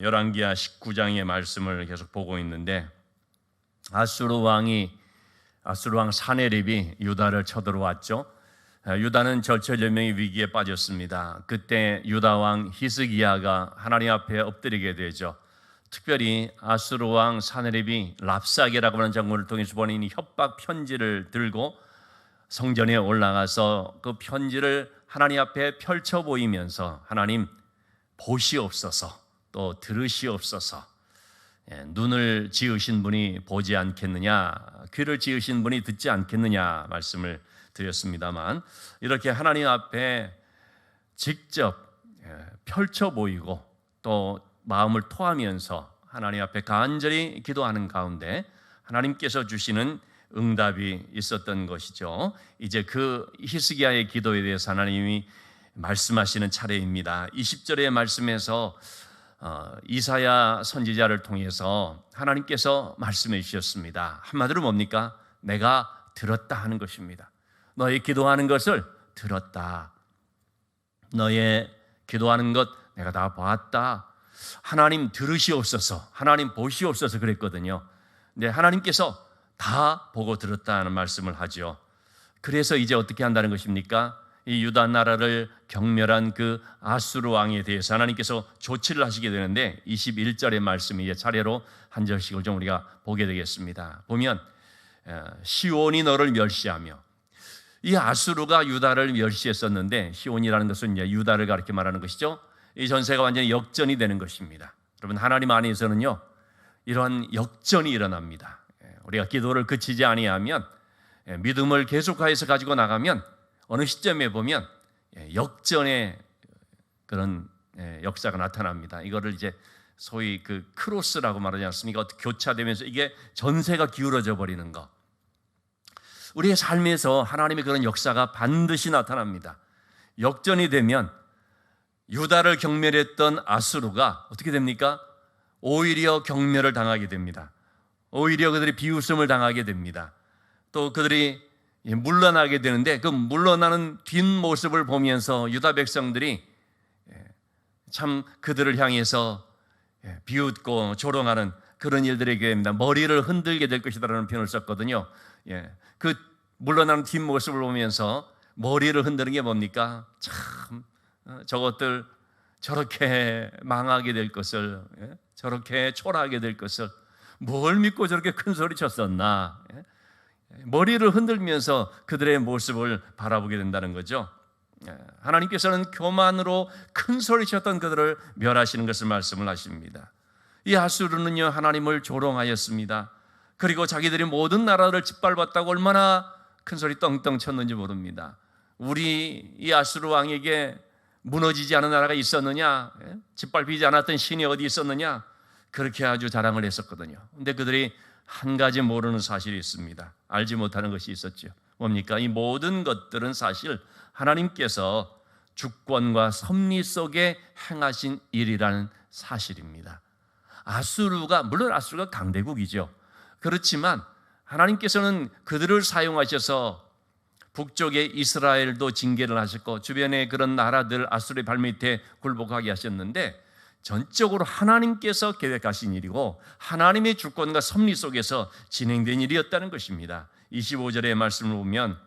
열왕기하 19장의 말씀을 계속 보고 있는데 아수르 왕 사네립이 유다를 쳐들어왔죠. 유다는 절체절명의 위기에 빠졌습니다. 그때 유다 왕 히스기야가 하나님 앞에 엎드리게 되죠. 특별히 아수르 왕 사네립이 랍사게라고 하는 장군을 통해서 보낸 협박 편지를 들고 성전에 올라가서 그 편지를 하나님 앞에 펼쳐 보이면서 하나님 보시옵소서, 또 들으시옵소서. 눈을 지으신 분이 보지 않겠느냐, 귀를 지으신 분이 듣지 않겠느냐 말씀을 드렸습니다만, 이렇게 하나님 앞에 직접 펼쳐 보이고 또 마음을 토하면서 하나님 앞에 간절히 기도하는 가운데 하나님께서 주시는 응답이 있었던 것이죠. 이제 그 히스기야의 기도에 대해서 하나님이 말씀하시는 차례입니다. 20절의 말씀에서 이사야 선지자를 통해서 하나님께서 말씀해 주셨습니다. 한마디로 뭡니까? 내가 들었다 하는 것입니다. 너의 기도하는 것을 들었다. 너의 기도하는 것 내가 다 봤다. 하나님 들으시옵소서, 하나님 보시옵소서 그랬거든요. 근데 하나님께서 다 보고 들었다는 말씀을 하죠. 그래서 이제 어떻게 한다는 것입니까? 이 유다 나라를 경멸한 그 아수르 왕에 대해서 하나님께서 조치를 하시게 되는데 21절의 말씀이 이제 차례로 한 절씩을 좀 우리가 보게 되겠습니다. 보면 시온이 너를 멸시하며, 이 아수르가 유다를 멸시했었는데 시온이라는 것은 이제 유다를 가리켜 말하는 것이죠. 이 전세가 완전히 역전이 되는 것입니다. 여러분, 하나님 안에서는요 이러한 역전이 일어납니다. 우리가 기도를 그치지 아니하면, 믿음을 계속해서 가지고 나가면 어느 시점에 보면 역전의 그런 역사가 나타납니다. 이거를 이제 소위 그 크로스라고 말하지 않습니까? 교차되면서 이게 전세가 기울어져 버리는 것. 우리의 삶에서 하나님의 그런 역사가 반드시 나타납니다. 역전이 되면 유다를 경멸했던 아수르가 어떻게 됩니까? 오히려 경멸을 당하게 됩니다. 오히려 그들이 비웃음을 당하게 됩니다. 또 그들이 물러나게 되는데 그 물러나는 뒷모습을 보면서 유다 백성들이 참 그들을 향해서 비웃고 조롱하는 그런 일들이 있게 됩니다. 머리를 흔들게 될 것이다라는 표현을 썼거든요. 그 물러나는 뒷모습을 보면서 머리를 흔드는 게 뭡니까? 참 저것들 저렇게 망하게 될 것을, 저렇게 초라하게 될 것을 뭘 믿고 저렇게 큰 소리 쳤었나. 머리를 흔들면서 그들의 모습을 바라보게 된다는 거죠. 하나님께서는 교만으로 큰 소리 쳤던 그들을 멸하시는 것을 말씀을 하십니다. 이 아수르는요 하나님을 조롱하였습니다. 그리고 자기들이 모든 나라를 짓밟았다고 얼마나 큰 소리 떵떵 쳤는지 모릅니다. 우리 이 아수르 왕에게 무너지지 않은 나라가 있었느냐, 짓밟히지 않았던 신이 어디 있었느냐, 그렇게 아주 자랑을 했었거든요. 근데 그들이 한 가지 모르는 사실이 있습니다. 알지 못하는 것이 있었죠. 뭡니까? 이 모든 것들은 사실 하나님께서 주권과 섭리 속에 행하신 일이라는 사실입니다. 물론 아수르가 강대국이죠. 그렇지만 하나님께서는 그들을 사용하셔서 북쪽의 이스라엘도 징계를 하셨고 주변의 그런 나라들 아수르의 발밑에 굴복하게 하셨는데 전적으로 하나님께서 계획하신 일이고 하나님의 주권과 섭리 속에서 진행된 일이었다는 것입니다. 25절의 말씀을 보면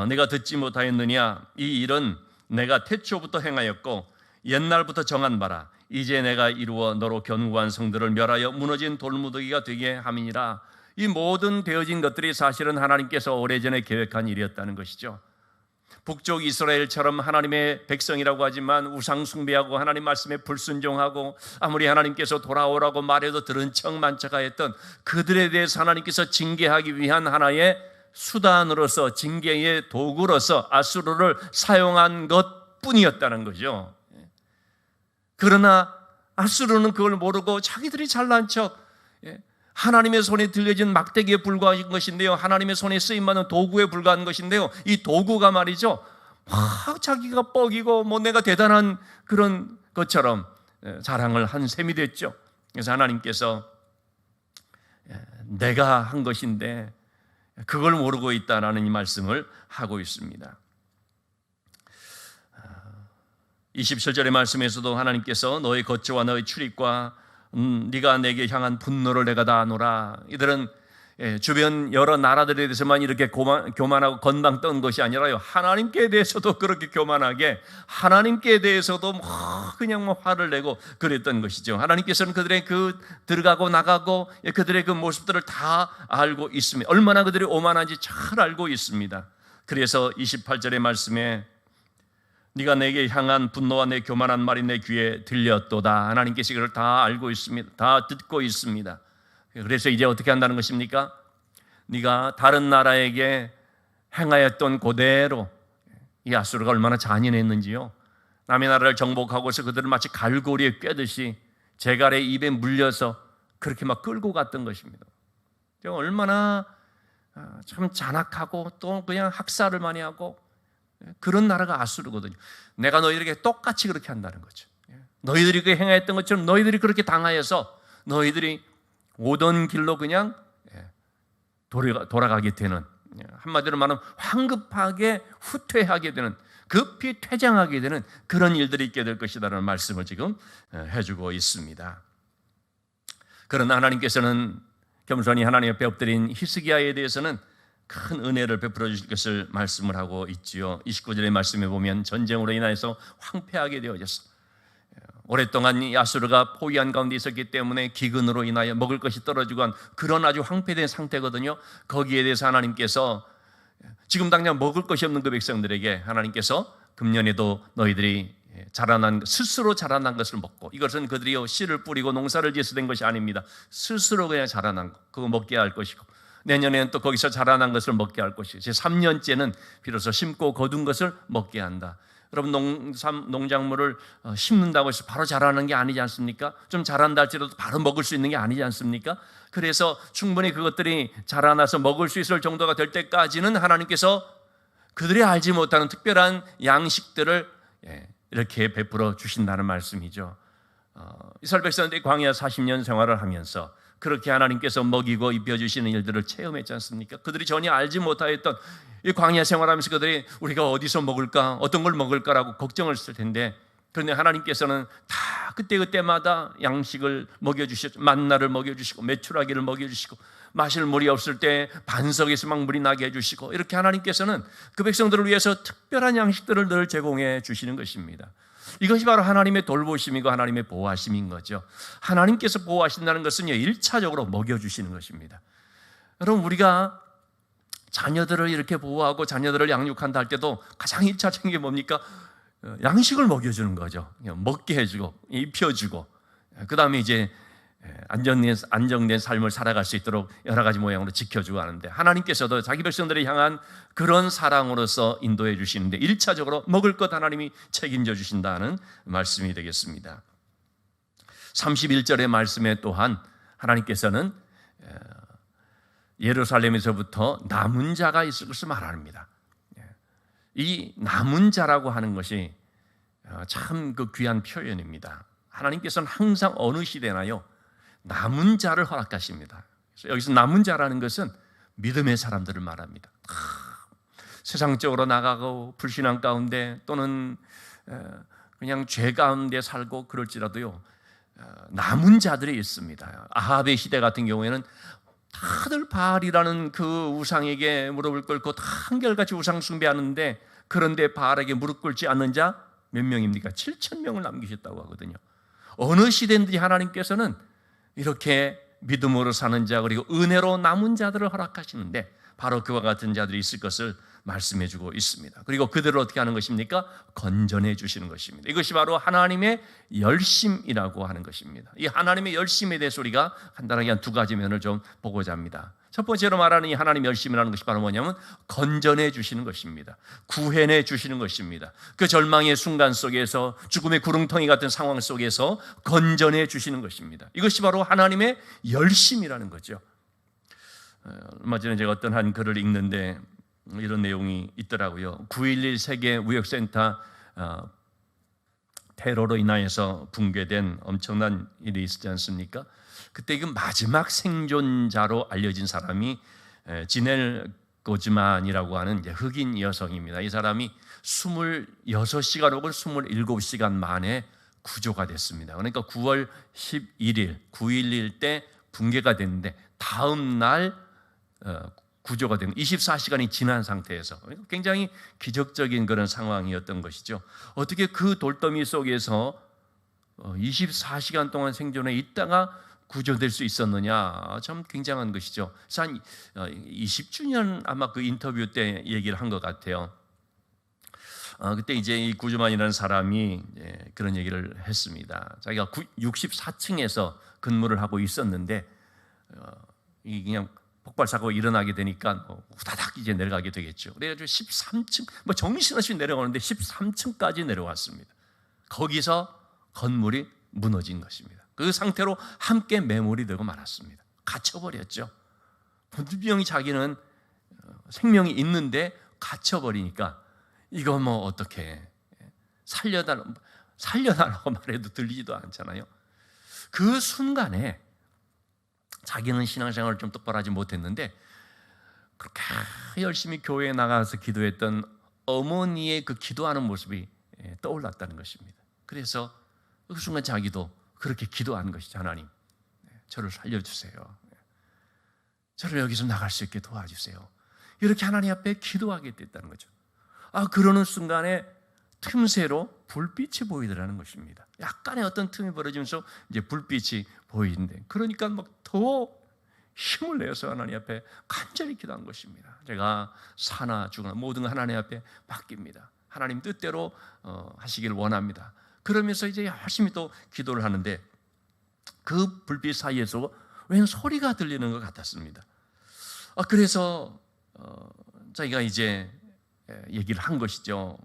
내가 듣지 못하였느냐, 이 일은 내가 태초부터 행하였고 옛날부터 정한 바라. 이제 내가 이루어 너로 견고한 성들을 멸하여 무너진 돌무더기가 되게 함이니라. 이 모든 되어진 것들이 사실은 하나님께서 오래전에 계획한 일이었다는 것이죠. 북쪽 이스라엘처럼 하나님의 백성이라고 하지만 우상 숭배하고 하나님 말씀에 불순종하고 아무리 하나님께서 돌아오라고 말해도 들은 척 만척하였던 그들에 대해서 하나님께서 징계하기 위한 하나의 수단으로서, 징계의 도구로서 아수르를 사용한 것뿐이었다는 거죠. 그러나 아수르는 그걸 모르고 자기들이 잘난 척, 하나님의 손에 들려진 막대기에 불과한 것인데요, 하나님의 손에 쓰임받는 도구에 불과한 것인데요, 이 도구가 말이죠 막 자기가 뻑이고 내가 대단한 그런 것처럼 자랑을 한 셈이 됐죠. 그래서 하나님께서 내가 한 것인데 그걸 모르고 있다라는 이 말씀을 하고 있습니다. 27절의 말씀에서도 하나님께서 너의 거처와 너의 출입과 네가 내게 향한 분노를 내가 다 아노라. 이들은 주변 여러 나라들에 대해서만 이렇게 교만하고 건방 떤 것이 아니라요, 하나님께 대해서도 그렇게 교만하게, 하나님께 대해서도 그냥 화를 내고 그랬던 것이죠. 하나님께서는 그들의 그 들어가고 나가고 그들의 그 모습들을 다 알고 있습니다. 얼마나 그들이 오만한지 잘 알고 있습니다. 그래서 28절의 말씀에 네가 내게 향한 분노와 내 교만한 말이 내 귀에 들렸도다. 하나님께서 이걸 다 알고 있습니다. 다 듣고 있습니다. 그래서 이제 어떻게 한다는 것입니까? 네가 다른 나라에게 행하였던 그대로, 이 아수르가 얼마나 잔인했는지요. 남의 나라를 정복하고서 그들을 마치 갈고리에 꿰듯이 제갈의 입에 물려서 그렇게 막 끌고 갔던 것입니다. 얼마나 참 잔악하고 또 그냥 학살을 많이 하고 그런 나라가 아수르거든요. 내가 너희들에게 똑같이 그렇게 한다는 거죠. 너희들이 그 행하였던 것처럼 너희들이 그렇게 당하여서 너희들이 오던 길로 그냥 돌아가게 되는, 한마디로 말하면 황급하게 후퇴하게 되는, 급히 퇴장하게 되는 그런 일들이 있게 될 것이다라는 말씀을 지금 해주고 있습니다. 그러나 하나님께서는 겸손히 하나님 옆에 엎드린 히스기야에 대해서는 큰 은혜를 베풀어 주실 것을 말씀을 하고 있지요. 29절의 말씀에 보면 전쟁으로 인하여서 황폐하게 되어졌어. 오랫동안 이 아수르가 포위한 가운데 있었기 때문에 기근으로 인하여 먹을 것이 떨어지고 한 그런 아주 황폐된 상태거든요. 거기에 대해서 하나님께서 지금 당장 먹을 것이 없는 그 백성들에게 하나님께서 금년에도 너희들이 스스로 자라난 것을 먹고, 이것은 그들이 씨를 뿌리고 농사를 지어서 된 것이 아닙니다. 스스로 그냥 자라난 것, 그거 먹게 할 것이고, 내년에는 또 거기서 자라난 것을 먹게 할 것이고, 제 3년째는 비로소 심고 거둔 것을 먹게 한다. 여러분, 농작물을 심는다고 해서 바로 자라는 게 아니지 않습니까? 좀 자란다 할지라도 바로 먹을 수 있는 게 아니지 않습니까? 그래서 충분히 그것들이 자라나서 먹을 수 있을 정도가 될 때까지는 하나님께서 그들이 알지 못하는 특별한 양식들을 이렇게 베풀어 주신다는 말씀이죠. 이스라엘 백성들이 광야 40년 생활을 하면서 그렇게 하나님께서 먹이고 입혀주시는 일들을 체험했지 않습니까? 그들이 전혀 알지 못하였던 이 광야 생활하면서 그들이 우리가 어디서 먹을까, 어떤 걸 먹을까라고 걱정을 했을 텐데, 그런데 하나님께서는 다 그때그때마다 양식을 먹여주셨죠. 만나를 먹여주시고 메추라기를 먹여주시고, 마실 물이 없을 때 반석에서 막 물이 나게 해주시고, 이렇게 하나님께서는 그 백성들을 위해서 특별한 양식들을 늘 제공해 주시는 것입니다. 이것이 바로 하나님의 돌보심이고 하나님의 보호하심인 거죠. 하나님께서 보호하신다는 것은요, 1차적으로 먹여주시는 것입니다. 여러분, 우리가 자녀들을 이렇게 보호하고 자녀들을 양육한다 할 때도 가장 1차적인 게 뭡니까? 양식을 먹여주는 거죠. 먹게 해주고 입혀주고, 그 다음에 이제 안정된 삶을 살아갈 수 있도록 여러 가지 모양으로 지켜주고 하는데, 하나님께서도 자기 백성들을 향한 그런 사랑으로서 인도해 주시는데 1차적으로 먹을 것 하나님이 책임져 주신다는 말씀이 되겠습니다. 31절의 말씀에 또한 하나님께서는 예루살렘에서부터 남은 자가 있을 것을 말합니다. 이 남은 자라고 하는 것이 참 그 귀한 표현입니다. 하나님께서는 항상 어느 시대나요, 남은 자를 허락하십니다. 그래서 여기서 남은 자라는 것은 믿음의 사람들을 말합니다. 세상적으로 나가고 불신앙 가운데 또는 그냥 죄 가운데 살고 그럴지라도요, 남은 자들이 있습니다. 아합의 시대 같은 경우에는 다들 바알이라는 그 우상에게 무릎을 꿇고 다 한결같이 우상 숭배하는데, 그런데 바알에게 무릎 꿇지 않는 자 몇 명입니까? 7,000명을 남기셨다고 하거든요. 어느 시대인지 하나님께서는 이렇게 믿음으로 사는 자, 그리고 은혜로 남은 자들을 허락하시는데 바로 그와 같은 자들이 있을 것을 말씀해 주고 있습니다. 그리고 그들을 어떻게 하는 것입니까? 건전해 주시는 것입니다. 이것이 바로 하나님의 열심이라고 하는 것입니다. 이 하나님의 열심에 대해서 우리가 간단하게 한 두 가지 면을 좀 보고자 합니다. 첫 번째로 말하는 이 하나님의 열심이라는 것이 바로 뭐냐면 건전해 주시는 것입니다. 구해내 주시는 것입니다. 그 절망의 순간 속에서, 죽음의 구렁텅이 같은 상황 속에서 건전해 주시는 것입니다. 이것이 바로 하나님의 열심이라는 거죠. 얼마 전에 제가 어떤 한 글을 읽는데 이런 내용이 있더라고요. 9.11 세계 무역센터 테러로 인하여서 붕괴된 엄청난 일이 있었지 않습니까? 그때 그 마지막 생존자로 알려진 사람이 지넬 고즈만이라고 하는 이제 흑인 여성입니다. 이 사람이 26시간 혹은 27시간 만에 구조가 됐습니다. 그러니까 9월 11일, 9.11 때 붕괴가 됐는데 다음 날 구조가 된 24시간이 지난 상태에서 굉장히 기적적인 그런 상황이었던 것이죠. 어떻게 그 돌더미 속에서 24시간 동안 생존해 있다가 구조될 수 있었느냐, 참 굉장한 것이죠. 한 20주년 아마 그 인터뷰 때 얘기를 한 것 같아요. 그때 이제 이 구즈만이라는 사람이 그런 얘기를 했습니다. 자기가 64층에서 근무를 하고 있었는데 이 그냥 폭발 사고가 일어나게 되니까 후다닥 이제 내려가게 되겠죠. 그래가지고 13층 정신없이 내려가는데 13층까지 내려왔습니다. 거기서 건물이 무너진 것입니다. 그 상태로 함께 매몰이 되고 말았습니다. 갇혀버렸죠. 분명히 자기는 생명이 있는데 갇혀버리니까 이거 어떻게 살려달라고 말해도 들리지도 않잖아요. 그 순간에 자기는 신앙생활을 좀 똑바로 하지 못했는데 그렇게 열심히 교회에 나가서 기도했던 어머니의 그 기도하는 모습이 떠올랐다는 것입니다. 그래서 그 순간 자기도 그렇게 기도하는 것이죠. 하나님, 저를 살려주세요. 저를 여기서 나갈 수 있게 도와주세요. 이렇게 하나님 앞에 기도하게 됐다는 거죠. 그러는 순간에 틈새로 불빛이 보이더라는 것입니다. 약간의 어떤 틈이 벌어지면서 이제 불빛이 보이는데, 그러니까 더 힘을 내서 하나님 앞에 간절히 기도한 것입니다. 제가 사나 죽으나 모든 건 하나님 앞에 맡깁니다. 하나님 뜻대로 하시길 원합니다. 그러면서 이제 열심히 또 기도를 하는데 그 불빛 사이에서 웬 소리가 들리는 것 같았습니다. 그래서 자기가 이제 얘기를 한 것이죠.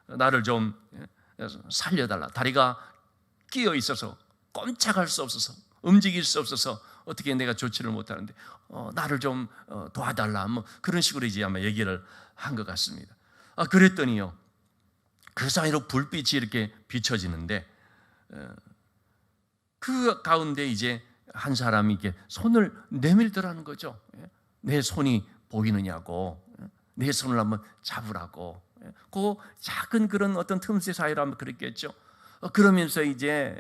나를 좀 살려달라. 다리가 끼어 있어서 꼼짝할 수 없어서 움직일 수 없어서 어떻게 내가 조치를 못하는데 나를 좀 도와달라. 그런 식으로 이제 아마 얘기를 한 것 같습니다. 그랬더니요, 그 사이로 불빛이 이렇게 비춰지는데 그 가운데 이제 한 사람이 이렇게 손을 내밀더라는 거죠. 내 손이 보이느냐고, 내 손을 한번 잡으라고. 그 작은 그런 어떤 틈새 사이로 한번 그랬겠죠. 그러면서 이제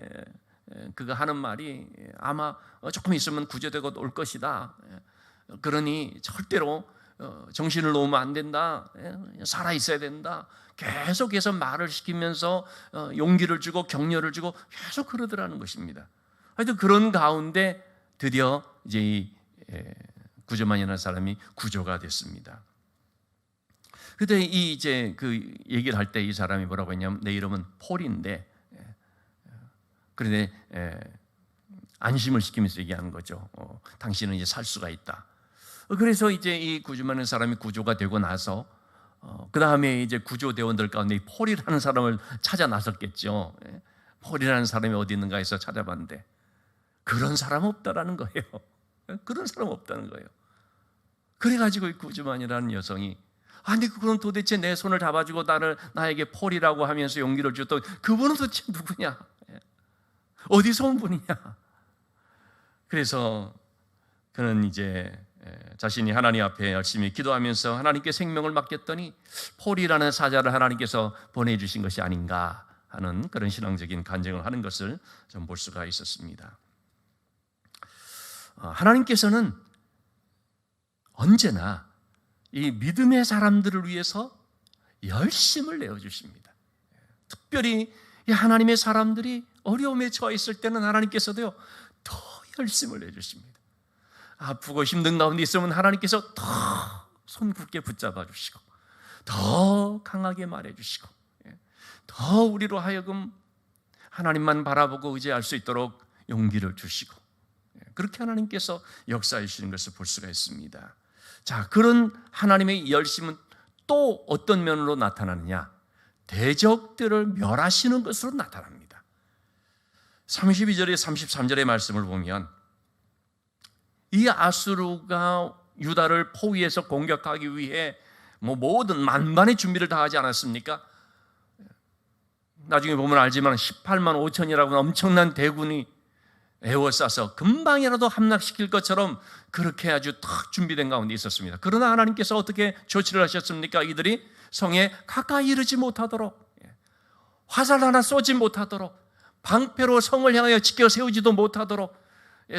그가 하는 말이 아마 조금 있으면 구조되고 올 것이다. 그러니 절대로 정신을 놓으면 안 된다. 살아 있어야 된다. 계속해서 말을 시키면서 용기를 주고 격려를 주고 계속 그러더라는 것입니다. 하여튼 그런 가운데 드디어 이제 이 구즈만이라는 사람이 구조가 됐습니다. 그때 이제 그 얘기를 할 때 이 사람이 뭐라고 했냐면, 내 이름은 폴인데, 그런데 안심을 시키면서 얘기하는 거죠. 당신은 이제 살 수가 있다. 그래서 이제 이 구즈만이라는 사람이 구조가 되고 나서 그 다음에 이제 구조대원들 가운데 이 폴이라는 사람을 찾아 나섰겠죠. 폴이라는 사람이 어디 있는가 해서 찾아봤는데 그런 사람 없다라는 거예요. 그런 사람 없다는 거예요. 그래가지고 이 구즈만이라는 여성이, 아니 그럼 도대체 내 손을 잡아주고 나에게 폴이라고 하면서 용기를 줬던 그분은 도대체 누구냐? 어디서 온 분이냐? 그래서 그는 이제 자신이 하나님 앞에 열심히 기도하면서 하나님께 생명을 맡겼더니 폴이라는 사자를 하나님께서 보내주신 것이 아닌가 하는 그런 신앙적인 간증을 하는 것을 좀 볼 수가 있었습니다. 하나님께서는 언제나 이 믿음의 사람들을 위해서 열심을 내어주십니다. 특별히 이 하나님의 사람들이 어려움에 처해 있을 때는 하나님께서도요 더 열심을 내주십니다. 아프고 힘든 가운데 있으면 하나님께서 더 손 굳게 붙잡아 주시고 더 강하게 말해 주시고 더 우리로 하여금 하나님만 바라보고 의지할 수 있도록 용기를 주시고 그렇게 하나님께서 역사해 주시는 것을 볼 수가 있습니다. 자, 그런 하나님의 열심은 또 어떤 면으로 나타나느냐? 대적들을 멸하시는 것으로 나타납니다. 32절에 33절의 말씀을 보면 이 아수르가 유다를 포위해서 공격하기 위해 모든 만반의 준비를 다 하지 않았습니까? 나중에 보면 알지만 18만 5천이라고 엄청난 대군이 에워싸서 금방이라도 함락시킬 것처럼 그렇게 아주 탁 준비된 가운데 있었습니다. 그러나 하나님께서 어떻게 조치를 하셨습니까? 이들이 성에 가까이 이르지 못하도록, 화살 하나 쏘지 못하도록, 방패로 성을 향하여 지켜 세우지도 못하도록,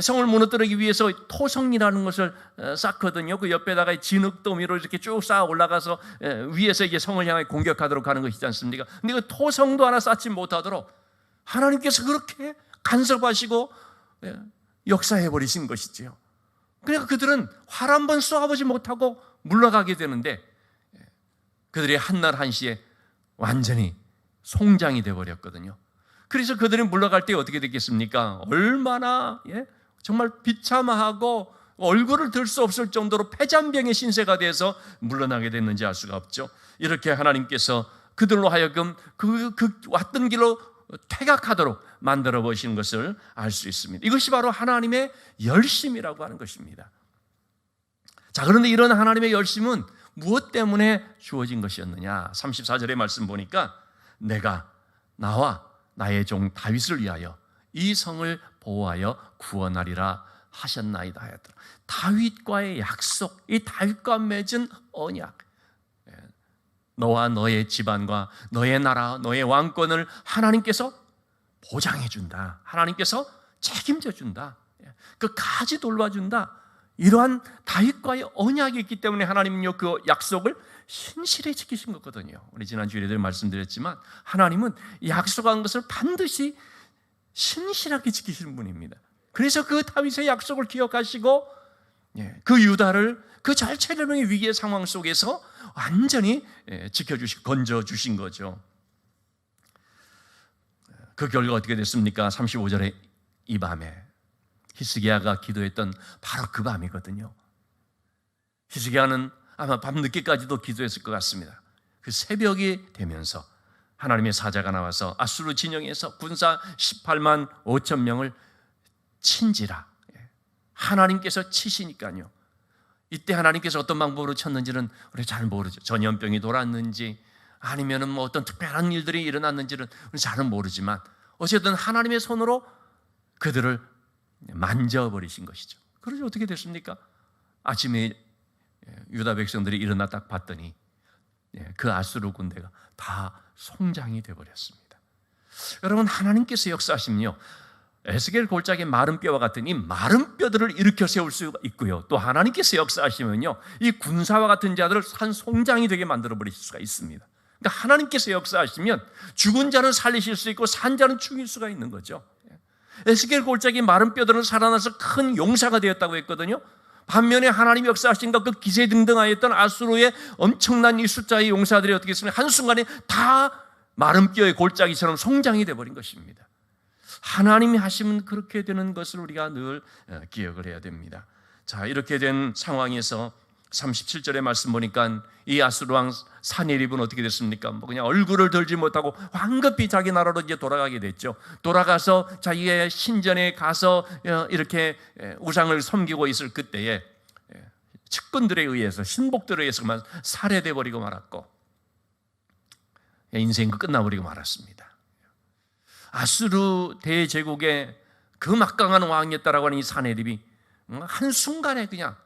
성을 무너뜨리기 위해서 토성이라는 것을 쌓거든요. 그 옆에다가 진흙더미로 이렇게 쭉 쌓아 올라가서 위에서 이게 성을 향해 공격하도록 하는 것이지 않습니까? 근데 그 토성도 하나 쌓지 못하도록 하나님께서 그렇게 간섭하시고 역사해 버리신 것이지요. 그러니까 그들은 활 한 번 쏘아보지 못하고 물러가게 되는데, 그들이 한날 한시에 완전히 송장이 되어버렸거든요. 그래서 그들이 물러갈 때 어떻게 됐겠습니까? 얼마나 정말 비참하고 얼굴을 들 수 없을 정도로 폐잔병의 신세가 돼서 물러나게 됐는지 알 수가 없죠. 이렇게 하나님께서 그들로 하여금 그 왔던 길로 퇴각하도록 만들어 보시는 것을 알 수 있습니다. 이것이 바로 하나님의 열심이라고 하는 것입니다. 자, 그런데 이런 하나님의 열심은 무엇 때문에 주어진 것이었느냐? 34절의 말씀 보니까 내가 나와 나의 종 다윗을 위하여 이 성을 보호하여 구원하리라 하셨나이다 하였더라. 다윗과의 약속, 이 다윗과 맺은 언약, 너와 너의 집안과 너의 나라, 너의 왕권을 하나님께서 보장해 준다. 하나님께서 책임져 준다. 그 가지 돌봐준다. 이러한 다윗과의 언약이 있기 때문에 하나님은요 그 약속을 신실히 지키신 거거든요. 우리 지난주에도 말씀드렸지만 하나님은 약속한 것을 반드시 신실하게 지키시는 분입니다. 그래서 그 다윗의 약속을 기억하시고 그 유다를 그 절체절명의 위기의 상황 속에서 완전히 지켜주시고 건져주신 거죠. 그 결과 어떻게 됐습니까? 35절에 이 밤에 히스기야가 기도했던 바로 그 밤이거든요. 히스기야는 아마 밤늦게까지도 기도했을 것 같습니다. 그 새벽이 되면서 하나님의 사자가 나와서 아수르 진영에서 군사 18만 5천 명을 친지라. 하나님께서 치시니까요. 이때 하나님께서 어떤 방법으로 쳤는지는 우리 잘 모르죠. 전염병이 돌았는지 아니면은 뭐 어떤 특별한 일들이 일어났는지는 우리 잘은 모르지만 어쨌든 하나님의 손으로 그들을 만져버리신 것이죠. 그러지 어떻게 됐습니까? 아침에 유다 백성들이 일어나 딱 봤더니 그 아수르 군대가 다 송장이 되어버렸습니다. 여러분, 하나님께서 역사하시면요 에스겔 골짜기 마른 뼈와 같은 이 마른 뼈들을 일으켜 세울 수 있고요, 또 하나님께서 역사하시면요 이 군사와 같은 자들을 산 송장이 되게 만들어 버릴 수가 있습니다. 그러니까 하나님께서 역사하시면 죽은 자는 살리실 수 있고 산 자는 죽일 수가 있는 거죠. 에스겔 골짜기 마른 뼈들은 살아나서 큰 용사가 되었다고 했거든요. 반면에 하나님이 역사하신 그 기세등등하였던 아수르의 엄청난 이 숫자의 용사들이 어떻게 했습니까? 한순간에 다 마른 뼈의 골짜기처럼 송장이 되어버린 것입니다. 하나님이 하시면 그렇게 되는 것을 우리가 늘 기억을 해야 됩니다. 자, 이렇게 된 상황에서 37절의 말씀 보니까 이 아수르 왕 사네립은 어떻게 됐습니까? 뭐 그냥 얼굴을 들지 못하고 황급히 자기 나라로 이제 돌아가게 됐죠. 돌아가서 자기의 신전에 가서 이렇게 우상을 섬기고 있을 그때에 측근들에 의해서, 신복들에 의해서만 살해돼 버리고 말았고 인생이 끝나버리고 말았습니다. 아수르 대제국의 그 막강한 왕이었다라고 하는 이 사네립이 한순간에 그냥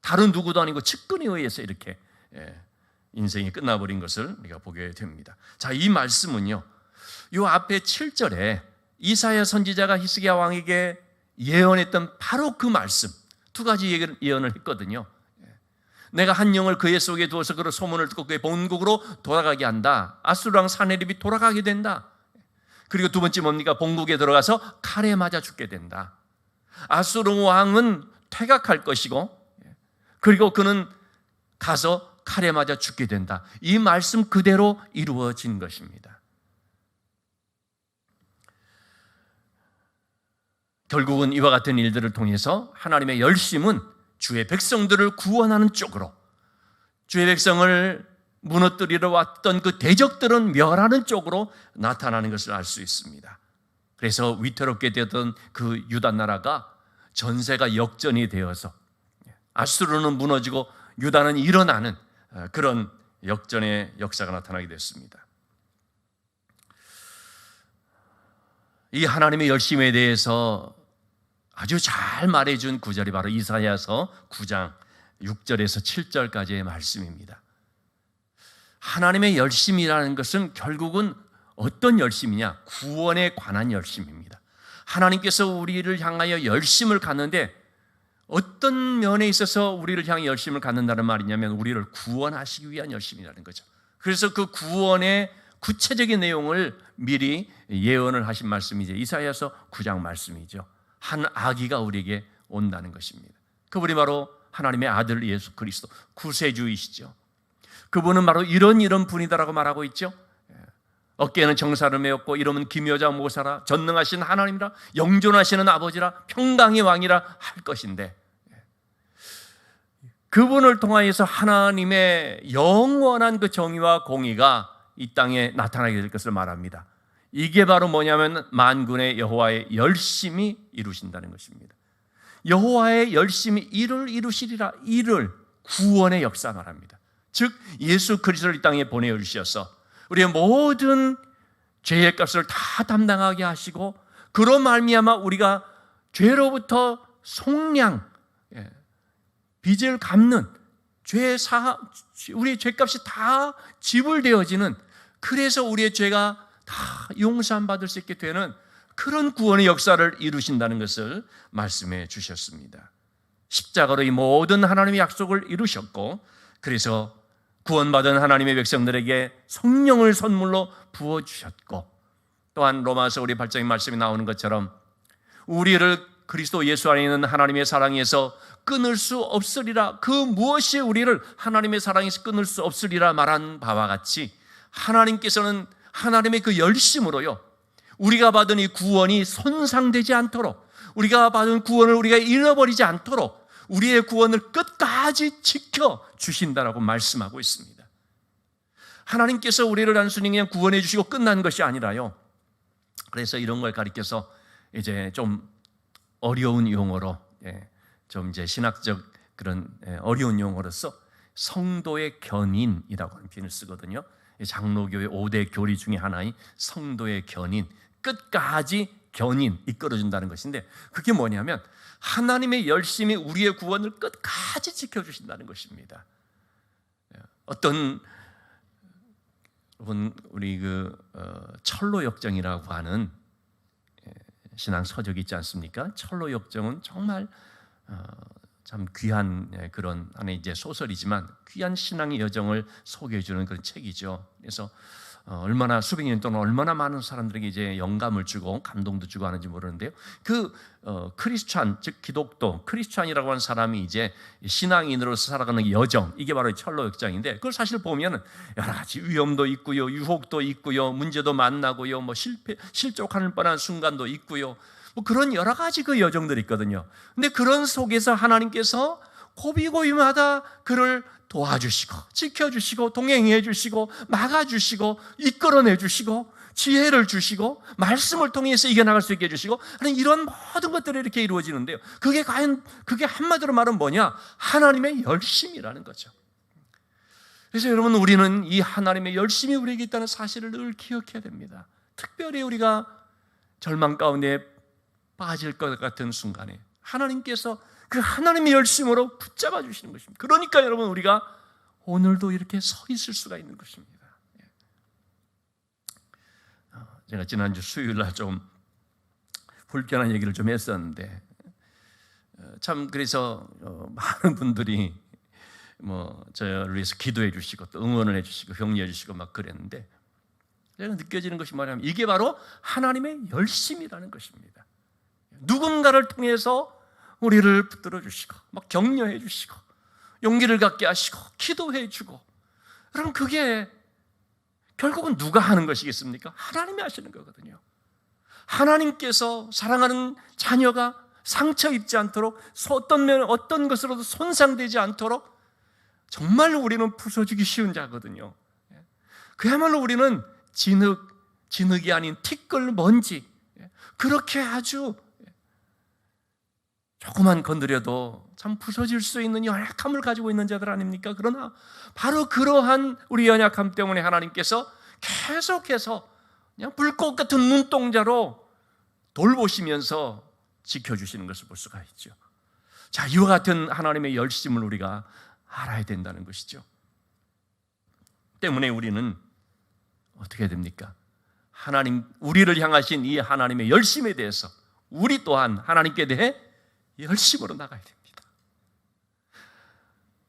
다른 누구도 아니고 측근에 의해서 이렇게 인생이 끝나버린 것을 우리가 보게 됩니다. 자, 이 말씀은요 이 앞에 7절에 이사야 선지자가 히스기야 왕에게 예언했던 바로 그 말씀, 두 가지 예언을 했거든요. 내가 한 영을 그의 속에 두어서 그의 소문을 듣고 그의 본국으로 돌아가게 한다. 아수르 왕 사네립이 돌아가게 된다. 그리고 두 번째 뭡니까? 본국에 들어가서 칼에 맞아 죽게 된다. 아수르 왕은 퇴각할 것이고 그리고 그는 가서 칼에 맞아 죽게 된다. 이 말씀 그대로 이루어진 것입니다. 결국은 이와 같은 일들을 통해서 하나님의 열심은 주의 백성들을 구원하는 쪽으로, 주의 백성을 무너뜨리러 왔던 그 대적들은 멸하는 쪽으로 나타나는 것을 알 수 있습니다. 그래서 위태롭게 되었던 그 유다 나라가 전세가 역전이 되어서 아수르는 무너지고 유다는 일어나는 그런 역전의 역사가 나타나게 됐습니다. 이 하나님의 열심에 대해서 아주 잘 말해준 구절이 바로 이사야서 9장 6절에서 7절까지의 말씀입니다. 하나님의 열심이라는 것은 결국은 어떤 열심이냐? 구원에 관한 열심입니다. 하나님께서 우리를 향하여 열심을 갖는데 어떤 면에 있어서 우리를 향해 열심을 갖는다는 말이냐면 우리를 구원하시기 위한 열심이라는 거죠. 그래서 그 구원의 구체적인 내용을 미리 예언을 하신 말씀이 이제 이사야서 9장 말씀이죠. 한 아기가 우리에게 온다는 것입니다. 그분이 바로 하나님의 아들 예수 그리스도 구세주이시죠. 그분은 바로 이런 분이다라고 말하고 있죠. 어깨에는 정사를 메었고 이름은 기묘자 모사라, 전능하신 하나님이라, 영존하시는 아버지라, 평강의 왕이라 할 것인데, 그분을 통하여서 하나님의 영원한 그 정의와 공의가 이 땅에 나타나게 될 것을 말합니다. 이게 바로 뭐냐면 만군의 여호와의 열심히 이루신다는 것입니다. 여호와의 열심히 일을 이루시리라. 일을, 구원의 역사 말합니다. 즉 예수 그리스도를 이 땅에 보내주셔서 우리의 모든 죄의 값을 다 담당하게 하시고, 그로 말미암아 우리가 죄로부터 속량, 빚을 갚는, 우리의 죄값이 다 지불되어지는, 그래서 우리의 죄가 다 용서받을 수 있게 되는 그런 구원의 역사를 이루신다는 것을 말씀해 주셨습니다. 십자가로 이 모든 하나님의 약속을 이루셨고, 그래서 구원받은 하나님의 백성들에게 성령을 선물로 부어주셨고, 또한 로마서 우리 8장의 말씀이 나오는 것처럼 우리를 그리스도 예수 안에 있는 하나님의 사랑에서 끊을 수 없으리라, 그 무엇이 우리를 하나님의 사랑에서 끊을 수 없으리라 말한 바와 같이 하나님께서는 하나님의 그 열심으로요, 우리가 받은 이 구원이 손상되지 않도록, 우리가 받은 구원을 우리가 잃어버리지 않도록 우리의 구원을 끝까지 지켜주신다라고 말씀하고 있습니다. 하나님께서 우리를 단순히 그냥 구원해 주시고 끝난 것이 아니라요, 그래서 이런 걸 가리켜서 이제 좀 어려운 용어로, 좀 이제 신학적 그런 어려운 용어로서 성도의 견인이라고 하는 표현을 쓰거든요. 장로교의 5대 교리 중에 하나인 성도의 견인, 끝까지 견인, 이끌어준다는 것인데, 그게 뭐냐면 하나님의 열심히 우리의 구원을 끝까지 지켜주신다는 것입니다. 어떤 우리 철로 역정이라고 하는 신앙 서적이 있지 않습니까? 철로 역정은 정말 참 귀한 그런 안에 이제 소설이지만 귀한 신앙의 여정을 소개해 주는 그런 책이죠. 그래서 얼마나 수백 년 동안 얼마나 많은 사람들에게 이제 영감을 주고 감동도 주고 하는지 모르는데요. 크리스찬, 즉 기독교 크리스찬이라고 하는 사람이 이제 신앙인으로서 살아가는 여정, 이게 바로 철로 역정인데, 그걸 사실 보면은 여러 가지 위험도 있고요, 유혹도 있고요, 문제도 만나고요, 뭐 실족하는 뻔한 순간도 있고요, 뭐 그런 여러 가지 그 여정들이 있거든요. 근데 그런 속에서 하나님께서 고비고비마다 그를 도와주시고 지켜주시고 동행해 주시고 막아주시고 이끌어내 주시고 지혜를 주시고 말씀을 통해서 이겨나갈 수 있게 해주시고 하는 이런 모든 것들이 이렇게 이루어지는데요, 그게 과연, 그게 한마디로 말하면 뭐냐? 하나님의 열심이라는 거죠. 그래서 여러분, 우리는 이 하나님의 열심이 우리에게 있다는 사실을 늘 기억해야 됩니다. 특별히 우리가 절망 가운데 빠질 것 같은 순간에 하나님께서 그 하나님의 열심으로 붙잡아 주시는 것입니다. 그러니까 여러분, 우리가 오늘도 이렇게 서 있을 수가 있는 것입니다. 제가 지난주 수요일날 좀 불편한 얘기를 좀 했었는데, 참 그래서 많은 분들이 뭐 저를 위해서 기도해 주시고 또 응원을 해 주시고 격려해 주시고 막 그랬는데, 제가 느껴지는 것이 뭐냐면 이게 바로 하나님의 열심이라는 것입니다. 누군가를 통해서 우리를 붙들어 주시고 막 격려해 주시고 용기를 갖게 하시고 기도해 주고, 그럼 그게 결국은 누가 하는 것이겠습니까? 하나님이 하시는 거거든요. 하나님께서 사랑하는 자녀가 상처 입지 않도록, 어떤 것으로도 손상되지 않도록 정말로 우리는 부서지기 쉬운 자거든요. 그야말로 우리는 진흙이 아닌 티끌 먼지, 그렇게 아주 조금만 건드려도 참 부서질 수 있는 연약함을 가지고 있는 자들 아닙니까? 그러나 바로 그러한 우리 연약함 때문에 하나님께서 계속해서 그냥 불꽃 같은 눈동자로 돌보시면서 지켜주시는 것을 볼 수가 있죠. 자, 이와 같은 하나님의 열심을 우리가 알아야 된다는 것이죠. 때문에 우리는 어떻게 됩니까? 하나님, 우리를 향하신 이 하나님의 열심에 대해서 우리 또한 하나님께 대해 열심으로 나가야 됩니다.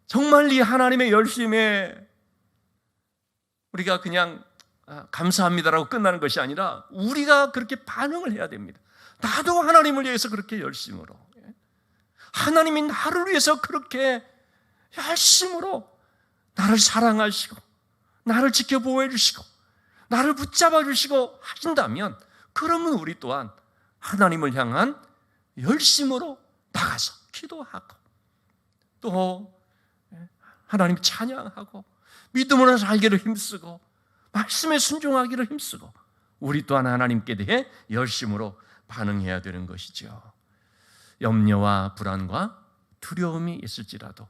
정말 이 하나님의 열심에 우리가 그냥 감사합니다라고 끝나는 것이 아니라 우리가 그렇게 반응을 해야 됩니다. 나도 하나님을 위해서 그렇게 열심으로, 하나님이 나를 위해서 그렇게 열심으로 나를 사랑하시고 나를 지켜보호해 주시고 나를 붙잡아 주시고 하신다면, 그러면 우리 또한 하나님을 향한 열심으로 나가서 기도하고 또 하나님 찬양하고 믿음으로 살기를 힘쓰고 말씀에 순종하기를 힘쓰고 우리 또한 하나님께 대해 열심으로 반응해야 되는 것이죠. 염려와 불안과 두려움이 있을지라도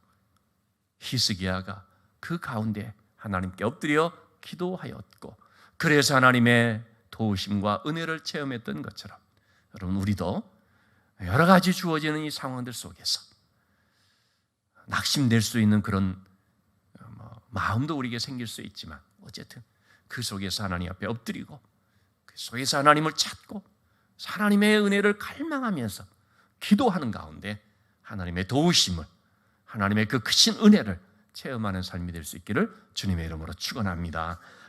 히스기야가 그 가운데 하나님께 엎드려 기도하였고, 그래서 하나님의 도우심과 은혜를 체험했던 것처럼 여러분, 우리도 여러 가지 주어지는 이 상황들 속에서 낙심될 수 있는 그런 마음도 우리에게 생길 수 있지만, 어쨌든 그 속에서 하나님 앞에 엎드리고 그 속에서 하나님을 찾고 하나님의 은혜를 갈망하면서 기도하는 가운데 하나님의 도우심을, 하나님의 그 크신 은혜를 체험하는 삶이 될 수 있기를 주님의 이름으로 축원합니다.